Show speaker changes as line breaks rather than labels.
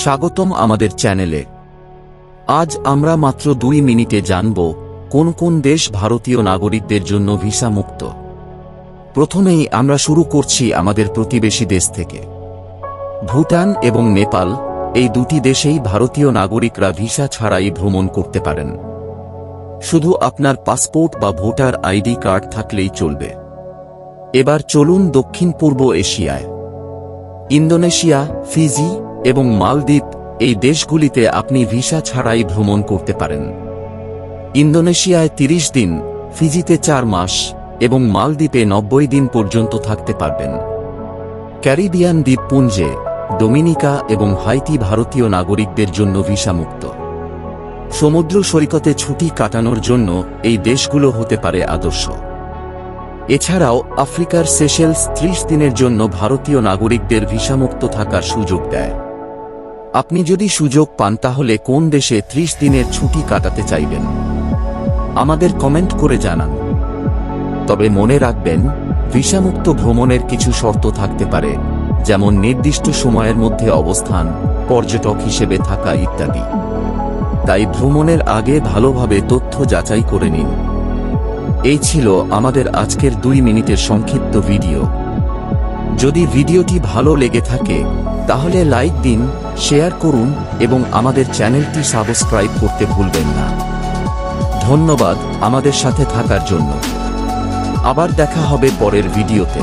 স্বাগতম আমাদের চ্যানেলে। আজ আমরা মাত্র 2 মিনিটে জানব কোন কোন দেশ ভারতীয় নাগরিকদের জন্য ভিসা মুক্ত। প্রথমেই আমরা শুরু করছি আমাদের প্রতিবেশী দেশ থেকে। ভুটান এবং নেপাল, এই দুটি দেশেই ভারতীয় নাগরিকরা ভিসা ছাড়াই ভ্রমণ করতে পারেন। শুধু আপনার পাসপোর্ট বা ভোটার আইডি কার্ড থাকলেই চলবে। এবার চলুন দক্ষিণ পূর্ব এশিয়ায়। ইন্দোনেশিয়া, ফিজি এবং মালদ্বীপ, এই দেশগুলিতে আপনি ভিসা ছাড়াই ভ্রমণ করতে পারেন। ইন্দোনেশিয়ায় 30 দিন, ফিজিতে 4 মাস এবং মালদ্বীপে 90 দিন পর্যন্ত থাকতে পারবেন। ক্যারিবিয়ান দ্বীপপুঞ্জে, ডোমিনিকা এবং হাইতি ভারতীয় নাগরিকদের জন্য ভিসা মুক্ত। সমুদ্র সৈকতে ছুটি কাটানোর জন্য এই দেশগুলো হতে পারে আদর্শ। এছাড়াও আফ্রিকার সেশেলস 30 দিনের জন্য ভারতীয় নাগরিকদের ভিসামুক্ত থাকার সুযোগ দেয়। আপনি যদি সুযোগ পান তাহলে কোন দেশে 30 দিনের ছুটি কাটাতে চাইবেন আমাদের কমেন্ট করে জানান। তবে মনে রাখবেন, ভিসামুক্ত ভ্রমণের কিছু শর্ত থাকতে পারে, যেমন নির্দিষ্ট সময়ের মধ্যে অবস্থান, পর্যটক হিসেবে থাকা ইত্যাদি। তাই ভ্রমণের আগে ভালোভাবে তথ্য যাচাই করে নিন। এই ছিল আমাদের আজকের 2 মিনিটের সংক্ষিপ্ত ভিডিও। যদি ভিডিওটি ভালো লেগে থাকে তাহলে লাইক দিন, শেয়ার করুন এবং আমাদের চ্যানেলটি সাবস্ক্রাইব করতে ভুলবেন না। ধন্যবাদ আমাদের সাথে থাকার জন্য। আবার দেখা হবে পরের ভিডিওতে।